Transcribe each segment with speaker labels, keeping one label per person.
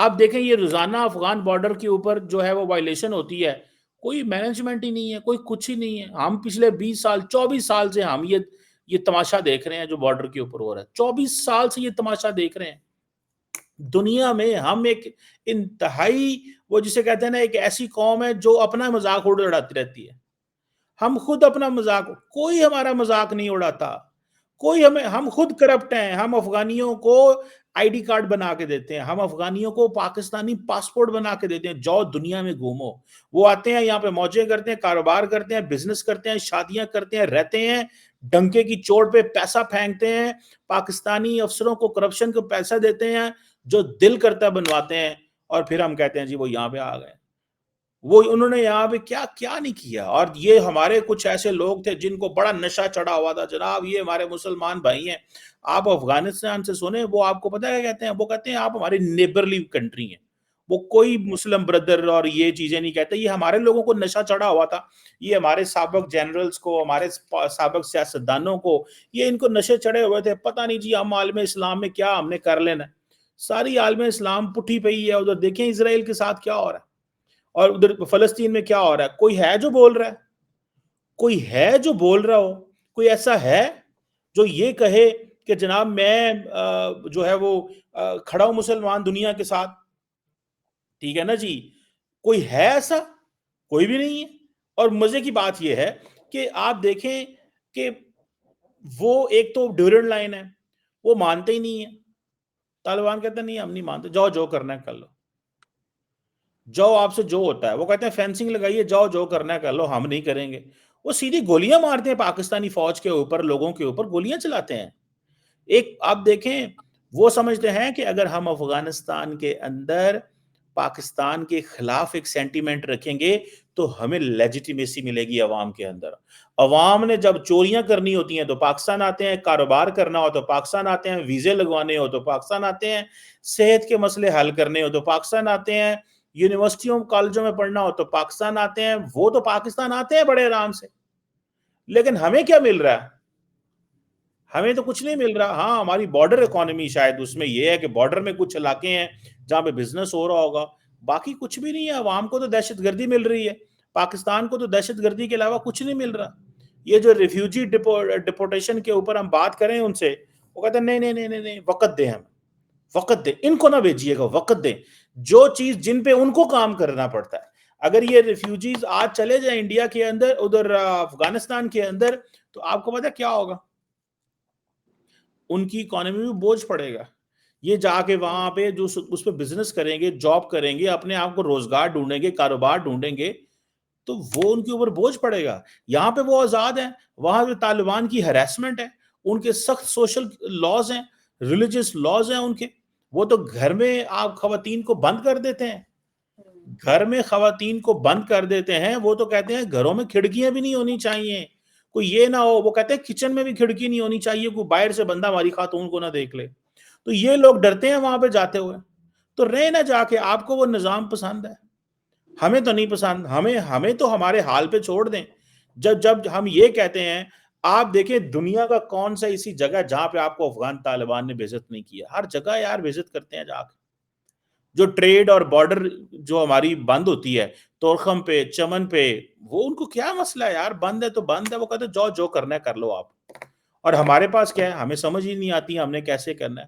Speaker 1: آپ دیکھیں یہ روزانہ افغان بارڈر کے اوپر جو ہے وہ وائلیشن ہوتی ہے, کوئی مینجمنٹ ہی نہیں ہے, کوئی کچھ ہی نہیں ہے. ہم پچھلے 20 سال 24 سال سے ہم یہ تماشا دیکھ رہے ہیں جو بارڈر کے اوپر ہو رہا ہے. 24 سال سے یہ تماشا دیکھ رہے ہیں. دنیا میں ہم ایک انتہائی, وہ جسے کہتے ہیں نا, ایک ایسی قوم ہے جو اپنا مذاق اڑاتی رہتی ہے. ہم خود اپنا مذاق, کوئی ہمارا مذاق نہیں اڑاتا, کوئی ہم خود کرپٹ ہیں. ہم افغانیوں کو آئی ڈی کارڈ بنا کے دیتے ہیں, ہم افغانیوں کو پاکستانی پاسپورٹ بنا کے دیتے ہیں, جاؤ دنیا میں گھومو. وہ آتے ہیں یہاں پہ موجیں کرتے ہیں, کاروبار کرتے ہیں, بزنس کرتے ہیں, شادیاں کرتے ہیں, رہتے ہیں, ڈنکے کی چوٹ پہ پیسہ پھینکتے ہیں, پاکستانی افسروں کو کرپشن کو پیسہ دیتے ہیں, جو دل کرتا بنواتے ہیں, اور پھر ہم کہتے ہیں جی وہ یہاں پہ آ گئے. وہ انہوں نے یہاں پہ کیا کیا نہیں کیا. اور یہ ہمارے کچھ ایسے لوگ تھے جن کو بڑا نشہ چڑھا ہوا تھا, جناب یہ ہمارے مسلمان بھائی ہیں, آپ افغانستان سے سنیں, وہ آپ کو پتہ ہے کیا کہتے ہیں, وہ کہتے ہیں آپ ہماری نیبرلی کنٹری ہیں. وہ کوئی مسلم بردر اور یہ چیزیں نہیں کہتے. یہ ہمارے لوگوں کو نشہ چڑھا ہوا تھا, یہ ہمارے سابق جنرلز کو, ہمارے سابق سیاستدانوں کو, یہ ان کو نشے چڑھے ہوئے تھے. پتہ نہیں جی ہم عالم اسلام میں کیا ہم نے کر لینا. ساری عالم اسلام پٹھی پہ ہی ہے. ادھر دیکھیں اسرائیل کے ساتھ کیا ہو رہا ہے, اور ادھر فلسطین میں کیا ہو رہا ہے. کوئی ہے جو بول رہا ہے, کوئی ہے جو بول رہا ہو, کوئی ایسا ہے جو یہ کہے کہ جناب میں جو ہے وہ کھڑا ہوں مسلمان دنیا کے ساتھ. ٹھیک ہے نا جی, کوئی ہے ایسا؟ کوئی بھی نہیں ہے. اور مزے کی بات یہ ہے کہ آپ دیکھیں کہ وہ ایک تو ڈیورنڈ لائن ہے, وہ مانتے ہی نہیں ہے. طالبان کہتے ہیں نہیں ہم نہیں مانتے, جاؤ جو کرنا ہے کر لو, جاؤ آپ سے جو ہوتا ہے. وہ کہتے ہیں فینسنگ لگائیے, جاؤ جو کرنا ہے کر لو, ہم نہیں کریں گے. وہ سیدھی گولیاں مارتے ہیں پاکستانی فوج کے اوپر, لوگوں کے اوپر گولیاں چلاتے ہیں. ایک آپ دیکھیں, وہ سمجھتے ہیں کہ اگر ہم افغانستان کے اندر پاکستان کے خلاف ایک سینٹیمنٹ رکھیں گے تو ہمیں لیجیٹیمیسی ملے گی عوام کے اندر. عوام نے جب چوریاں کرنی ہوتی ہیں تو پاکستان آتے ہیں, کاروبار کرنا ہو تو پاکستان آتے ہیں, ویزے لگوانے ہو تو پاکستان آتے ہیں, صحت کے مسئلے حل کرنے ہو تو پاکستان آتے ہیں, یونیورسٹیوں کالجوں میں پڑھنا ہو تو پاکستان آتے ہیں. وہ تو پاکستان آتے ہیں بڑے آرام سے, لیکن ہمیں کیا مل رہا ہے؟ ہمیں تو کچھ نہیں مل رہا. ہاں ہماری بارڈر اکانومی شاید اس میں یہ ہے کہ بارڈر میں کچھ علاقے ہیں جہاں پہ بزنس ہو رہا ہوگا, باقی کچھ بھی نہیں ہے. عوام کو تو دہشت گردی مل رہی ہے, پاکستان کو تو دہشت گردی کے علاوہ کچھ نہیں مل رہا. یہ جو ریفیوجی ڈپورٹیشن کے اوپر ہم بات کریں ان سے, وہ کہتے ہیں نہیں نہیں نہیں نہیں, وقت دیں, ہم وقت دیں, ان کو نہ بھیجیے گا, وقت دیں. جو چیز جن پہ ان کو کام کرنا پڑتا ہے, اگر یہ ریفیوجیز آج چلے جائیں انڈیا کے اندر, ادھر افغانستان کے اندر, تو آپ کو پتا کیا ہوگا, ان کی اکانومی میں بوجھ پڑے گا. یہ جا کے وہاں پہ جو اس پہ بزنس کریں گے, جاب کریں گے, اپنے آپ کو روزگار ڈھونڈیں گے, کاروبار ڈھونڈیں گے, تو وہ ان کے اوپر بوجھ پڑے گا. یہاں پہ وہ آزاد ہیں, وہاں پہ طالبان کی ہریسمنٹ ہے, ان کے سخت سوشل لاز ہیں, ریلیجس لاز ہیں ان کے. وہ تو گھر میں آپ خواتین کو بند کر دیتے ہیں, گھر میں خواتین کو بند کر دیتے ہیں. وہ تو کہتے ہیں گھروں میں کھڑکیاں بھی نہیں ہونی چاہیے, کوئی یہ نہ ہو, وہ کہتے ہیں کچن میں بھی کھڑکی نہیں ہونی چاہیے, کوئی باہر سے بندہ ہماری خاتون کو نہ دیکھ لے. تو یہ لوگ ڈرتے ہیں وہاں پہ جاتے ہوئے. تو رہے نہ جا کے, آپ کو وہ نظام پسند ہے, ہمیں تو نہیں پسند. ہمیں تو ہمارے حال پہ چھوڑ دیں. جب ہم یہ کہتے ہیں, آپ دیکھیں دنیا کا کون سا ایسی جگہ جہاں پہ آپ کو افغان طالبان نے وزٹ نہیں کیا. ہر جگہ یار وزٹ کرتے ہیں جا کے. جو ٹریڈ اور بارڈر جو ہماری بند ہوتی ہے, تورخم پہ, چمن پہ, وہ ان کو کیا مسئلہ ہے یار, بند ہے تو بند ہے. وہ کہتے ہیں جاؤ جو کرنا ہے کر لو آپ. اور ہمارے پاس کیا ہے, ہمیں سمجھ ہی نہیں آتی ہم نے کیسے کرنا ہے.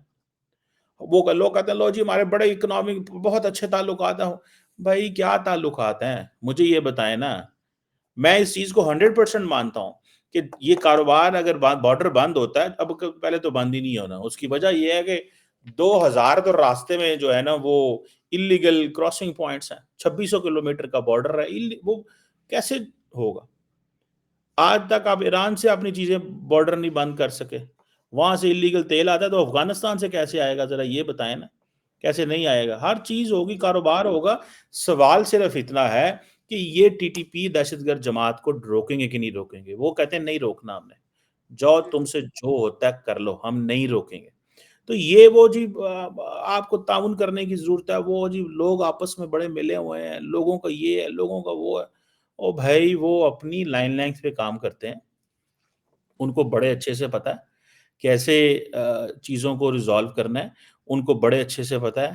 Speaker 1: وہ لوگ کہتے ہیں لو جی ہمارے بڑے اکنامک بہت اچھے تعلقات ہیں. بھائی کیا تعلقات ہیں, مجھے یہ بتائیں نا. میں اس چیز کو 100% مانتا ہوں کہ یہ کاروبار اگر بارڈر بند ہوتا ہے, اب پہلے تو بند ہی نہیں ہونا. اس کی وجہ یہ ہے کہ 2000 تو راستے میں جو ہے نا وہ انلیگل کراسنگ پوائنٹس ہیں. 2600 کلومیٹر کا بارڈر ہے, وہ کیسے ہوگا؟ آج تک آپ ایران سے اپنی چیزیں بارڈر نہیں بند کر سکے. وہاں سے انلیگل تیل آتا ہے, تو افغانستان سے کیسے آئے گا, ذرا یہ بتائیں نا, کیسے نہیں آئے گا؟ ہر چیز ہوگی, کاروبار ہوگا. سوال صرف اتنا ہے کہ یہ ٹی ٹی پی دہشت گرد جماعت کو روکیں گے کہ نہیں روکیں گے. وہ کہتے ہیں نہیں روکنا ہم نے, جو تم سے جو ہوتا ہے کر لو, ہم نہیں روکیں گے. تو یہ وہ جی آپ کو تعاون کرنے کی ضرورت ہے. وہ جی لوگ آپس میں بڑے ملے ہوئے ہیں, لوگوں کا یہ ہے, لوگوں کا وہ ہے. او بھائی وہ اپنی لائن لینگتھ پہ کام کرتے ہیں, ان کو بڑے اچھے سے پتا ہے کیسے چیزوں کو ریزالو کرنا ہے. ان کو بڑے اچھے سے پتا ہے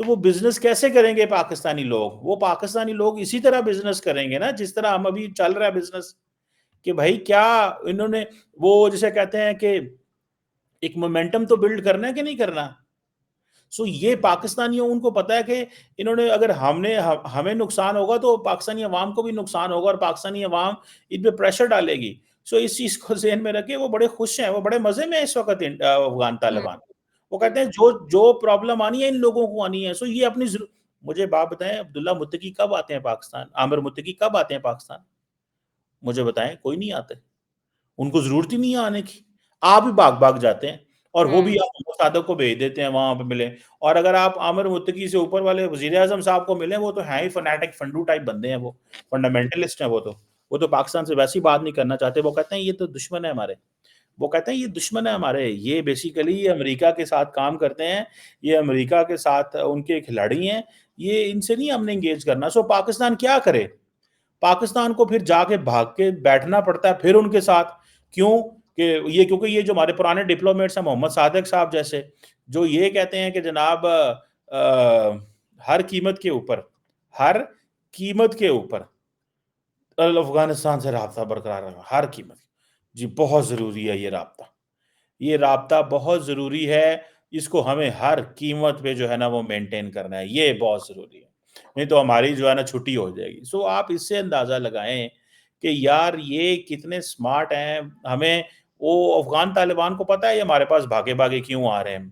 Speaker 1: تو وہ بزنس کیسے کریں گے پاکستانی لوگ؟ وہ پاکستانی لوگ اسی طرح بزنس کریں گے نا جس طرح ہم ابھی چل رہا ہے بزنس، کہ بھائی کیا انہوں نے وہ جسے کہتے ہیں کہ ایک مومنٹم تو بلڈ کرنا ہے کہ نہیں کرنا. سو یہ پاکستانیوں ان کو پتا ہے کہ انہوں نے اگر ہمیں نقصان ہوگا تو پاکستانی عوام کو بھی نقصان ہوگا اور پاکستانی عوام ان پہ پریشر ڈالے گی. سو اس چیز کو ذہن میں رکھے. وہ بڑے خوش ہیں، وہ بڑے مزے میں اس وقت افغان طالبان. وہ کہتے ہیں جو پرابلم آنی ہے ان لوگوں کو آنی ہے. سو یہ اپنی مجھے بات بتائیں، عبداللہ متقی کب آتے ہیں پاکستان؟ عامر متقی کب آتے ہیں پاکستان؟ مجھے بتائیں. کوئی نہیں آتے، ان کو ضرورت ہی نہیں ہے آنے کی. آپ ہی بھاگ جاتے ہیں اور وہ بھی آپ محمد صادق کو بھیج دیتے ہیں وہاں پہ ملے. اور اگر آپ عامر متقی سے اوپر والے وزیر اعظم صاحب کو ملیں، وہ تو ہیں ہی فنیٹک فنڈو ٹائپ بندے ہیں، وہ فنڈامنٹلسٹ ہیں. وہ تو پاکستان سے ویسی بات نہیں کرنا چاہتے. وہ کہتے ہیں یہ تو دشمن ہے ہمارے. وہ کہتے ہیں یہ دشمن ہے ہمارے. یہ بیسیکلی یہ امریکہ کے ساتھ کام کرتے ہیں، یہ امریکہ کے ساتھ ان کے کھلاڑی ہیں، یہ ان سے نہیں ہم نے انگیج کرنا. سو پاکستان کیا کرے؟ پاکستان کو پھر جا کے بھاگ کے بیٹھنا پڑتا ہے پھر ان کے ساتھ. کیوں؟ کیونکہ یہ جو ہمارے پرانے ڈپلومیٹس ہیں، محمد صادق صاحب جیسے، جو یہ کہتے ہیں کہ جناب ہر قیمت کے اوپر افغانستان سے رابطہ برقرار رہا، ہر قیمت. جی بہت ضروری ہے یہ رابطہ بہت ضروری ہے. اس کو ہمیں ہر قیمت پہ جو ہے نا وہ مینٹین کرنا ہے. یہ بہت ضروری ہے، نہیں تو ہماری جو ہے نا چھٹی ہو جائے گی. سو آپ اس سے اندازہ لگائیں کہ یار یہ کتنے سمارٹ ہیں. ہمیں وہ افغان طالبان کو پتا ہے یہ ہمارے پاس بھاگے کیوں آ رہے ہیں.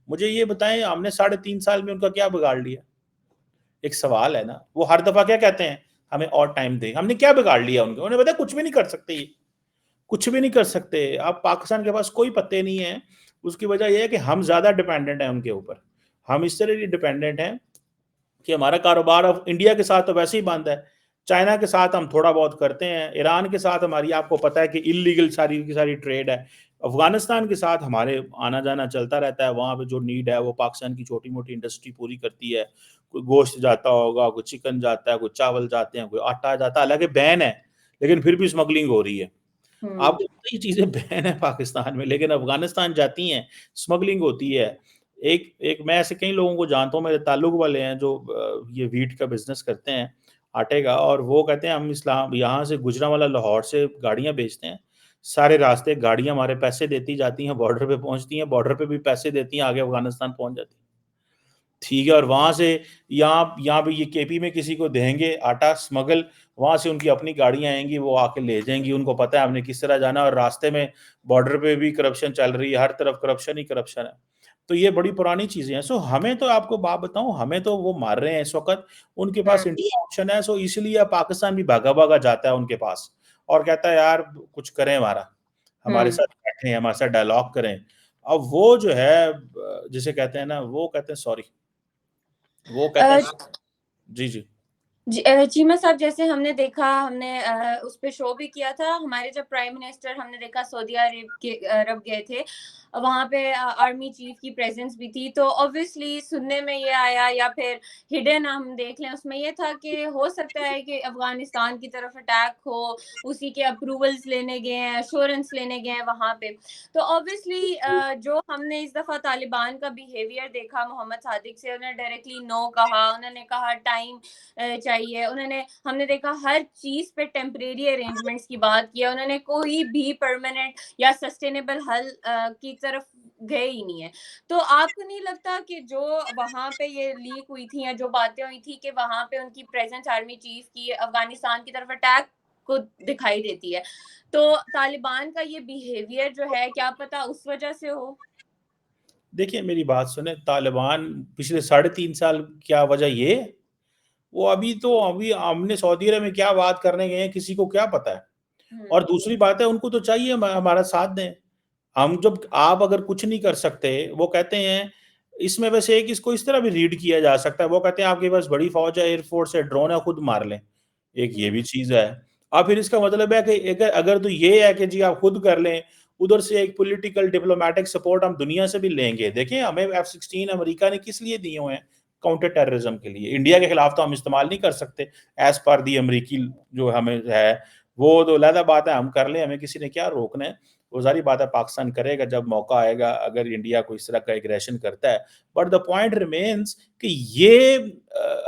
Speaker 1: مجھے یہ بتائیں، ہم نے 3.5 سال میں ان کا کیا بگاڑ لیا؟ ایک سوال ہے نا. وہ ہر دفعہ کیا کہتے ہیں؟ ہمیں اور ٹائم دے. ہم نے کیا بگاڑ لیا ان کو؟ انہیں بتایا کچھ بھی نہیں کر سکتے، یہ کچھ بھی نہیں کر سکتے. آپ پاکستان کے پاس کوئی پتے نہیں ہے. اس کی وجہ یہ ہے کہ ہم زیادہ ڈیپینڈنٹ ہیں ان کے اوپر. ہم اس طرح ڈیپینڈنٹ ہیں کہ ہمارا کاروبار اب انڈیا کے ساتھ تو ویسے ہی بند ہے. چائنا کے ساتھ ہم تھوڑا بہت کرتے ہیں. ایران کے ساتھ ہماری آپ کو پتا ہے کہ انلیگل ساری کی ساری ٹریڈ ہے. افغانستان کے ساتھ ہمارے آنا جانا چلتا رہتا ہے. وہاں پہ جو نیڈ ہے وہ پاکستان کی چھوٹی موٹی انڈسٹری پوری کرتی ہے. کوئی گوشت جاتا ہوگا، کوئی چکن جاتا ہے، کوئی چاول جاتے ہیں، کوئی آٹا جاتا ہے. حالانکہ بین ہے لیکن پھر بھی اسمگلنگ ہو رہی ہے. آپ کو پتہ یہ چیزیں بین ہے پاکستان میں، لیکن افغانستان جاتی ہیں، اسمگلنگ ہوتی ہے. ایک میں ایسے کئی لوگوں کو جانتا ہوں، میرے تعلق والے ہیں جو یہ ویٹ کا بزنس کرتے ہیں، آٹے کا. اور وہ کہتے ہیں ہم یہاں سے گجرانوالہ لاہور سے گاڑیاں بیچتے ہیں. سارے راستے گاڑیاں ہمارے پیسے دیتی جاتی ہیں، بارڈر پہ پہنچتی ہیں، بارڈر پہ بھی پیسے دیتی ہیں، آگے افغانستان پہنچ جاتی ہیں. ٹھیک ہے. اور وہاں سے یہاں پہ یہ کے پی میں کسی کو دیں گے آٹا اسمگل، وہاں سے ان کی اپنی گاڑیاں آئیں گی، وہ آ کے لے جائیں گی. ان کو پتہ ہے ہم نے کس طرح جانا. اور راستے میں بارڈر پہ بھی کرپشن چل رہی ہے، ہر طرف کرپشن ہی کرپشن ہے. تو یہ بڑی پرانی چیزیں ہیں. سو ہمیں تو آپ کو بات بتاؤں، ہمیں تو وہ مار رہے ہیں اس وقت. ان کے پاس انڈیا آپشن ہے. سو اس لیے پاکستان بھی بھاگا جاتا ہے ان کے پاس اور کہتا ہے یار کچھ کریں، ہمارے ساتھ بیٹھیں، ہمارے ساتھ ڈائلاگ کریں. اب وہ جو ہے جسے کہتے ہیں نا، وہ کہتے ہیں سوری، وہ کہتے ہیں جی
Speaker 2: چیمہ صاحب، جیسے ہم نے دیکھا، ہم نے اس پہ شو بھی کیا تھا، ہمارے جب پرائم منسٹر ہم نے دیکھا سعودی عرب گئے تھے، وہاں پہ آرمی چیف کی پریزنس بھی تھی. تو obviously سننے میں یہ آیا، یا پھر ہڈن ہم دیکھ لیں اس میں یہ تھا کہ ہو سکتا ہے کہ افغانستان کی طرف اٹیک ہو، اسی کے اپروولز لینے گئے ہیں، ایشورنس لینے گئے ہیں وہاں پہ. تو obviously جو ہم نے اس دفعہ طالبان کا بیہیویئر دیکھا محمد صادق سے، انہوں نے ڈائریکٹلی نو کہا، انہوں نے کہا ٹائم چاہیے. ہم نے دیکھا ہر چیز پہ ٹیمپریری ارینجمنٹس کی بات کیا. انہوں نے کوئی بھی پرماننٹ یا سسٹینیبل حل کی طرف گئے ہی نہیں ہے. تو آپ کو نہیں لگتا کہ جو وہاں پہ یہ لیک ہوئی تھی یا جو باتیں ہوئی تھی کہ وہاں پہ ان کی پریزنس آرمی چیف کی افغانستان کی طرف اٹیک کو دکھائی دیتی ہے، تو طالبان کا یہ بیہیویئر جو ہے کیا پتا اس وجہ سے ہو؟
Speaker 1: دیکھیں میری بات سنیں، طالبان پچھلے 3.5 سال کیا وجہ یہ، وہ ابھی ہم نے سعودی عرب میں کیا بات کرنے گئے ہیں کسی کو کیا پتا ہے. اور دوسری بات ہے ان کو تو چاہیے ہمارا ساتھ دیں. آپ اگر کچھ نہیں کر سکتے، وہ کہتے ہیں اس میں ویسے ایک اس کو اس طرح بھی ریڈ کیا جا سکتا ہے. وہ کہتے ہیں آپ کے پاس بڑی فوج ہے، ایئر فورس ہے، ڈرون ہے، خود مار لیں. ایک یہ بھی چیز ہے. اور پھر اس کا مطلب ہے کہ اگر تو یہ ہے کہ جی آپ خود کر لیں، ادھر سے ایک پولیٹیکل ڈپلومیٹک سپورٹ ہم دنیا سے بھی لیں گے. دیکھیں ہمیں F-16 امریکہ نے کس لیے دیے ہوئے ہیں؟ کاؤنٹر ٹیررزم کے لیے. انڈیا کے خلاف تو ہم استعمال نہیں کر سکتے ایز پر دی امریکی جو ہمیں ہے. وہ تو علیحدہ بات ہے، ہم کر لیں، ہمیں کسی نے کیا روکنا ہے. وہ ظاہری بات ہے پاکستان کرے گا جب موقع آئے گا اگر انڈیا کو اس طرح کا ایگریشن کرتا ہے. بٹ دا پوائنٹ ریمینس کہ یہ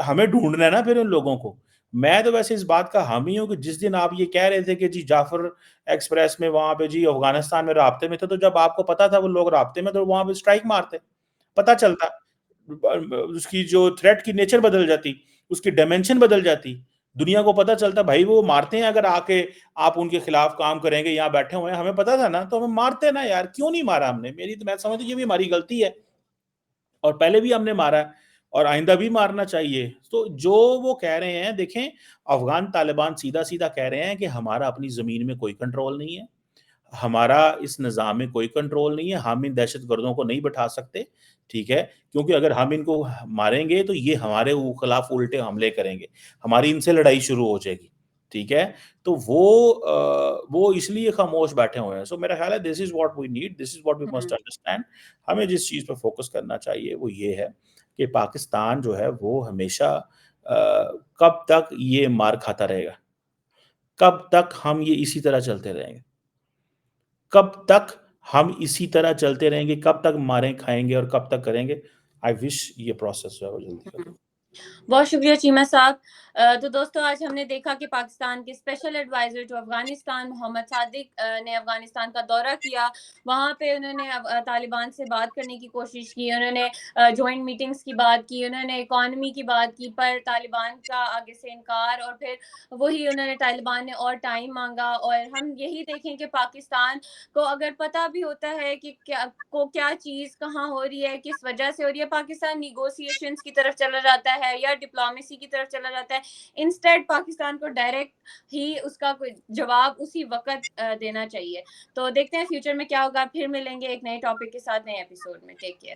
Speaker 1: ہمیں ڈھونڈنا ہے نا پھر ان لوگوں کو. میں تو ویسے اس بات کا حامی ہوں کہ جس دن آپ یہ کہہ رہے تھے کہ جی جعفر ایکسپریس میں وہاں پہ جی افغانستان میں رابطے میں تھے, تو جب آپ کو پتا تھا وہ لوگ رابطے میں تو وہاں پہ اسٹرائک مارتے, پتا چلتا, اس کی جو تھریٹ کی نیچر بدل جاتی, اس کی ڈائمینشن بدل جاتی, دنیا کو پتا چلتا بھائی وہ مارتے ہیں, اگر آ کے آپ ان کے خلاف کام کریں گے, یہاں بیٹھے ہوئے ہیں, ہمیں پتا تھا نا تو ہمیں مارتے نا یار, کیوں نہیں مارا ہم نے. میری تو میں سمجھتا ہوں یہ بھی ہماری غلطی ہے, اور پہلے بھی ہم نے مارا ہے اور آئندہ بھی مارنا چاہیے. تو جو وہ کہہ رہے ہیں, دیکھیں افغان طالبان سیدھا سیدھا کہہ رہے ہیں کہ ہمارا اپنی زمین میں کوئی کنٹرول نہیں ہے, ہمارا اس نظام میں کوئی کنٹرول نہیں ہے, ہم ان دہشت گردوں کو نہیں بٹھا سکتے, ٹھیک ہے, کیونکہ اگر ہم ان کو ماریں گے تو یہ ہمارے خلاف الٹے حملے کریں گے, ہماری ان سے لڑائی شروع ہو جائے گی, ٹھیک ہے. تو وہ اس لیے خاموش بیٹھے ہوئے ہیں. سو میرا خیال ہے this is what we need, this is what we must understand. ہمیں جس چیز پہ فوکس کرنا چاہیے وہ یہ ہے کہ پاکستان جو ہے وہ ہمیشہ کب تک یہ مار کھاتا رہے گا, کب تک ہم یہ اسی طرح چلتے رہیں گے, کب تک ہم اسی طرح چلتے رہیں گے, کب تک ماریں کھائیں گے اور کب تک کریں گے. آئی وش یہ پروسیس جو ہے وہ جلدی ختم.
Speaker 2: بہت شکریہ چیمہ صاحب. تو دوستو آج ہم نے دیکھا کہ پاکستان کے اسپیشل ایڈوائزر ٹو افغانستان محمد صادق نے افغانستان کا دورہ کیا. وہاں پہ انہوں نے طالبان سے بات کرنے کی کوشش کی, انہوں نے جوائنٹ میٹنگز کی بات کی, انہوں نے اکانومی کی بات کی, پر طالبان کا آگے سے انکار, اور پھر وہی انہوں نے طالبان نے اور ٹائم مانگا. اور ہم یہی دیکھیں کہ پاکستان کو اگر پتہ بھی ہوتا ہے کہ کیا چیز کہاں ہو رہی ہے, کس وجہ سے ہو رہی ہے, پاکستان نیگوسیشنز کی طرف چلا جاتا ہے یا ڈپلومیسی کی طرف چلا جاتا ہے. انسٹیڈ پاکستان کو ڈائریکٹ ہی اس کا کوئی جواب اسی وقت دینا چاہیے. تو دیکھتے ہیں فیوچر میں کیا ہوگا. پھر ملیں گے ایک نئے ٹاپک کے ساتھ نئے ایپیسوڈ میں. Take care.